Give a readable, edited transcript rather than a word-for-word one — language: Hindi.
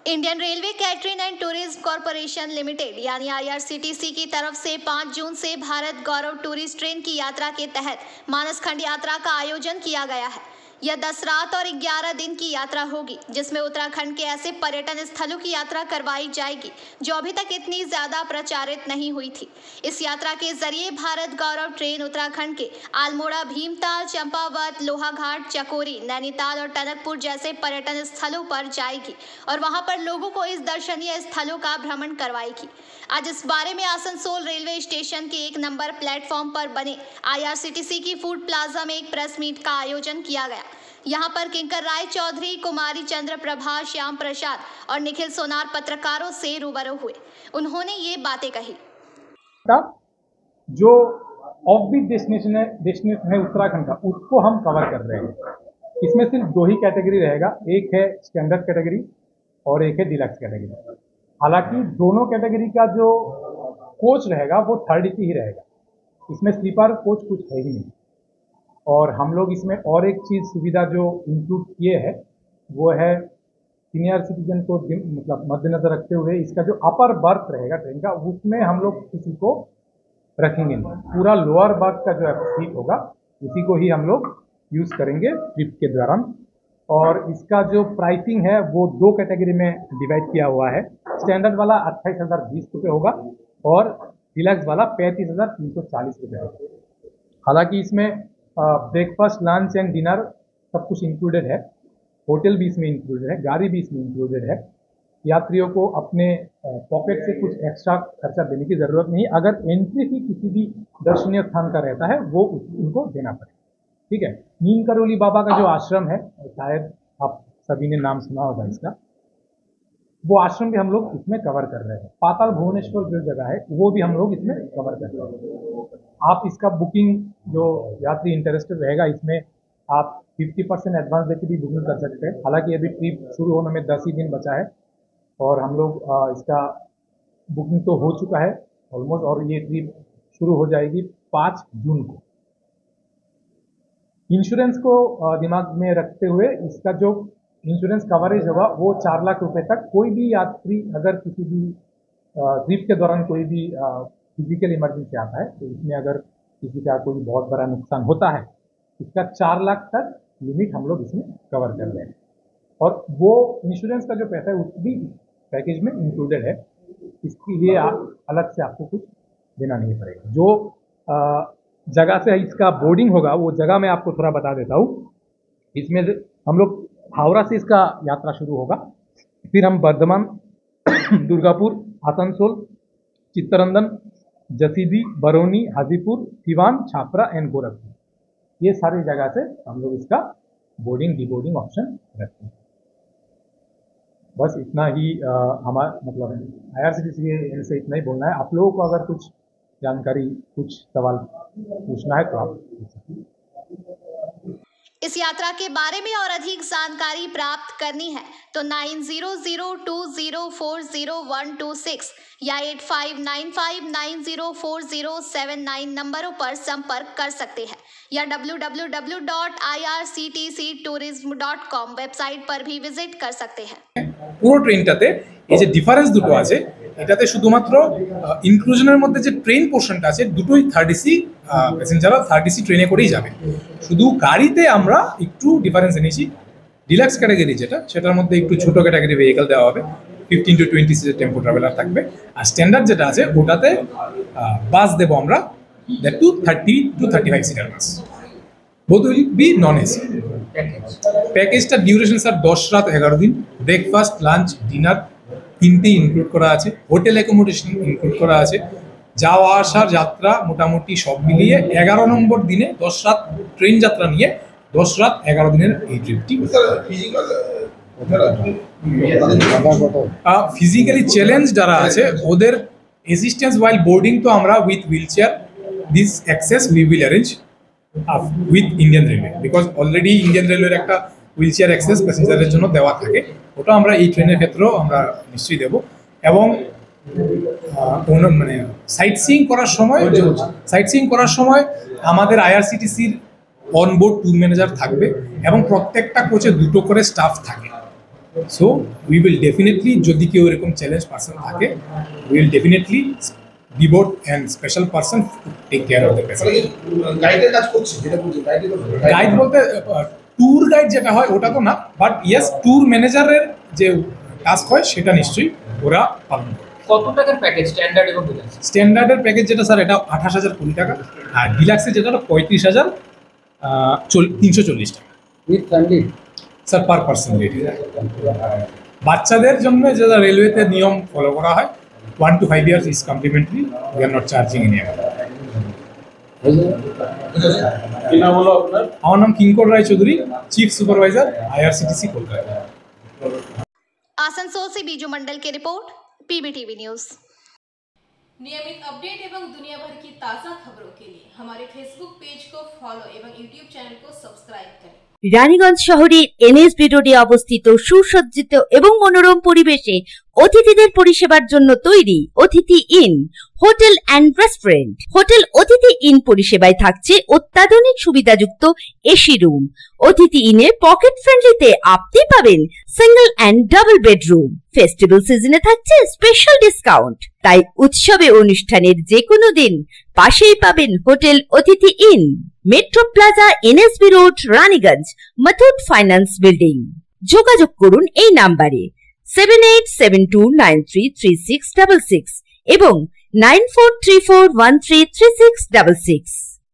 Indian railway catering and tourism corporation limited यानी IRCTC की तरफ से 5 जून से भारत गौरव टूरिस्ट ट्रेन की यात्रा के तहत मानसखंड यात्रा का आयोजन किया गया है। यह 10 रात और 11 दिन की यात्रा होगी, जिसमें उत्तराखंड के ऐसे पर्यटन स्थलों की यात्रा करवाई जाएगी जो अभी तक इतनी ज्यादा प्रचारित नहीं हुई थी। इस यात्रा के जरिए भारत गौरव ट्रेन उत्तराखंड के अल्मोड़ा, भीमताल, चंपावत, लोहाघाट, चकोरी, नैनीताल और टनकपुर जैसे पर्यटन स्थलों पर जाएगी और वहां पर लोगों को इस दर्शनीय स्थलों का भ्रमण करवाएगी। आज इस बारे में आसनसोल रेलवे स्टेशन के 1 नंबर प्लेटफॉर्म पर बने IRCTC की फूड प्लाजा में एक प्रेस मीट का आयोजन किया गया। यहाँ पर किंकर राय चौधरी, कुमारी चंद्र प्रभा, श्याम प्रसाद और निखिल सोनार पत्रकारों से रूबरू हुए। उन्होंने ये बातें कही। जो ऑफबीट डेस्टिनेशन है उत्तराखंड का, उसको हम कवर कर रहे हैं। इसमें सिर्फ 2 ही कैटेगरी रहेगा, एक है स्टैंडर्ड कैटेगरी और एक है डिलक्स कैटेगरी। हालांकि दोनों कैटेगरी का जो कोच रहेगा वो 3rd AC ही रहेगा, इसमें स्लीपर कोच कुछ है ही नहीं। और हम लोग इसमें और एक चीज़ सुविधा जो इंक्लूड किए हैं वो है सीनियर सिटीजन को मतलब मद्देनजर रखते हुए इसका जो अपर बर्थ रहेगा ट्रेन का, उसमें हम लोग किसी को रखेंगे नहीं। पूरा लोअर बर्थ का जो सीट होगा उसी को ही हम लोग यूज़ करेंगे ट्रिप के दौरान। और इसका जो प्राइसिंग है वो 2 कैटेगरी में डिवाइड किया हुआ है। स्टैंडर्ड वाला 28,020 रुपये होगा और डिलक्स वाला 35,340 रुपये होगा। हालांकि इसमें ब्रेकफास्ट, लंच एंड डिनर सब कुछ इंक्लूडेड है। होटल भी इसमें इंक्लूडेड है, गाड़ी भी इसमें इंक्लूडेड है। यात्रियों को अपने पॉकेट से कुछ एक्स्ट्रा खर्चा देने की ज़रूरत नहीं। अगर एंट्री फी किसी भी दर्शनीय स्थान का रहता है वो उनको देना पड़ेगा। ठीक है। नीम करोली बाबा का जो आश्रम है, शायद आप सभी ने नाम सुना होगा इसका, वो आश्रम भी हम लोग इसमें कवर कर रहे हैं। पाताल भुवनेश्वर जो जगह है वो भी हम लोग इसमें कवर कर रहे हैं। आप इसका बुकिंग, जो यात्री इंटरेस्टेड रहेगा, इसमें आप 50% एडवांस देकर भी बुकिंग कर सकते हैं। हालांकि अभी ट्रिप शुरू होने में 10 ही दिन बचा है और हम लोग इसका बुकिंग तो हो चुका है ऑलमोस्ट, और ये ट्रिप शुरू हो जाएगी 5 जून को। इंश्योरेंस को दिमाग में रखते हुए इसका जो इंश्योरेंस कवरेज होगा वो 4 लाख रुपए तक। कोई भी यात्री अगर किसी भी ट्रिप के दौरान कोई भी फिजिकल इमरजेंसी आता है तो इसमें अगर किसी का कोई बहुत बड़ा नुकसान होता है, इसका 4 लाख तक लिमिट हम लोग इसमें कवर कर रहे हैं। और वो इंश्योरेंस का जो पैसा है उस भी पैकेज में इंक्लूडेड है। इसके लिए अलग से आपको कुछ देना नहीं पड़ेगा। जो जगह से इसका बोर्डिंग होगा वो जगह मैं आपको थोड़ा बता देता हूँ। इसमें हम लोग हावड़ा से इसका यात्रा शुरू होगा, फिर हम बर्धमान, दुर्गापुर, आसनसोल, चित्तरंजन, जसीदी, बरौनी, हाजीपुर, सिवान, छापरा एंड गोरखपुर, ये सारी जगह से हम लोग इसका बोर्डिंग डिबोर्डिंग ऑप्शन रखते हैं। बस इतना ही हमारा मतलब IRCTC से इतना ही बोलना है। आप लोगों को अगर कुछ जानकारी, कुछ सवाल पूछना है तो आप पूछ सकते हैं। इस यात्रा के बारे में और अधिक जानकारी प्राप्त करनी है तो 9002040126 या 8595904079 नंबरों पर संपर्क कर सकते हैं या www.irctctourism.com वेबसाइट पर भी विजिट कर सकते हैं। পুরো ট্রেনটাতে এই যে ডিফারেন্স দুটো আছে, এটাতে শুধুমাত্র ইনক্লুশনের মধ্যে যে ট্রেন পোর্শনটা আছে দুটোই 3rd AC প্যাসেঞ্জাররা 3rd AC ট্রেনে করেই যাবে। শুধু গাড়িতে আমরা একটু ডিফারেন্স এনেছি। ডিলাক্স ক্যাটাগরি যেটা, সেটার মধ্যে একটু ছোট ক্যাটাগরি ভেহিকল দেওয়া হবে, 15 to 20 সিটের টেম্পো ট্রাভেলার থাকবে। আর স্ট্যান্ডার্ড যেটা আছে ওটাতে বাস দেবো আমরা, that two 30 to 35 seater bus. Both will be non AC। প্যাকেজটা ডিউরেশন স্যার 10 রাত 11 দিন। ব্রেকফাস্ট, লাঞ্চ, ডিনার তিনটেই ইনক্লুড করা আছে। হোটেল অ্যাকোমোডেশন ইনক্লুড করা আছে। যাওয়া আসার যাত্রা মোটামুটি সব মিলিয়ে 11 নম্বর দিনে 10 রাত ট্রেন যাত্রা নিয়ে 10 রাত 11 দিনের এই ট্রিপটি। ফিজিক্যালি চ্যালেঞ্জ যারা আছে ওদের অ্যাসিস্ট্যান্স ওয়াইল বোর্ডিং তো আমরা with wheel chair, this access we will arrange with Indian railway, because already Indian রেলওয়ের একটা হুইল চেয়ার অ্যাক্সেস প্যাসেঞ্জারের জন্য দেওয়া থাকে। ওটা আমরা এই ট্রেনের ক্ষেত্রেও আমরা নিশ্চয়ই দেবো। এবং মানে সাইট সিইং করার সময় আমাদের IRCTCর অনবোর্ড ট্যুর ম্যানেজার থাকবে এবং প্রত্যেকটা কোচে 2টো করে স্টাফ থাকে। সো উই উইল ডেফিনেটলি, যদি কেউ এরকম চ্যালেঞ্জ পার্সন থাকে, we will definitely devote and special person take care of the patient. গাইডের কাজ করছে, যেটা বলছি গাইড বলতে ট্যুর গাইড যেটা হয় ওটা তো না, বাট ইয়েস ট্যুর ম্যানেজারের যে টাস্ক হয় সেটা নিশ্চয়ই ওরা পালন করে। কত টাকার প্যাকেজ স্ট্যান্ডার্ড এবং ডিলাক্স? স্ট্যান্ডার্ডের প্যাকেজ যেটা স্যার এটা 28,020 টাকা, আর ডিলাক্সের যেটা 35,340 টাকা with family sir per person rate. বাচ্চাদের জন্য যেটা রেলওয়েতে নিয়ম ফলো করা হয় 1 to 5 years is complimentary, we are not charging any amount. কি নাম হলো আপনার? আমার নাম Kinkar Roy Chowdhury, chief supervisor IRCTC Kolkata. Asansol से बीजू मंडल की रिपोर्ट, पीबीटीवी न्यूज। नियमित अपडेट एवं दुनिया भर की ताज़ा खबरों के लिए हमारे फेसबुक पेज को फॉलो एवं यूट्यूब चैनल को सब्सक्राइब करें। রানীগঞ্জ শহরের এনএসবি রোডে অবস্থিত সুসজ্জিত এবং মনোরম পরিবেশে অতিথিদের পরিষেবার জন্য তৈরি অতিথি in hotel and restaurant. Hotel অতিথি ইন পরিষেবায় থাকছে অত্যাধুনিক সুবিধাযুক্ত এসি রুম। অতিথি ইনে পকেট ফ্রেন্ডলিতে আপনি পাবেন single and double bedroom. Festival সিজনে থাকছে স্পেশাল ডিসকাউন্ট। তাই উৎসবে অনুষ্ঠানের যে কোনো দিন পাশেই পাবেন হোটেল অতিথি in, metro plaza, NSB road, Raniganj, Muthoot finance building. যোগাযোগ করুন এই নাম্বারে 7872933666 এবং 9434133666।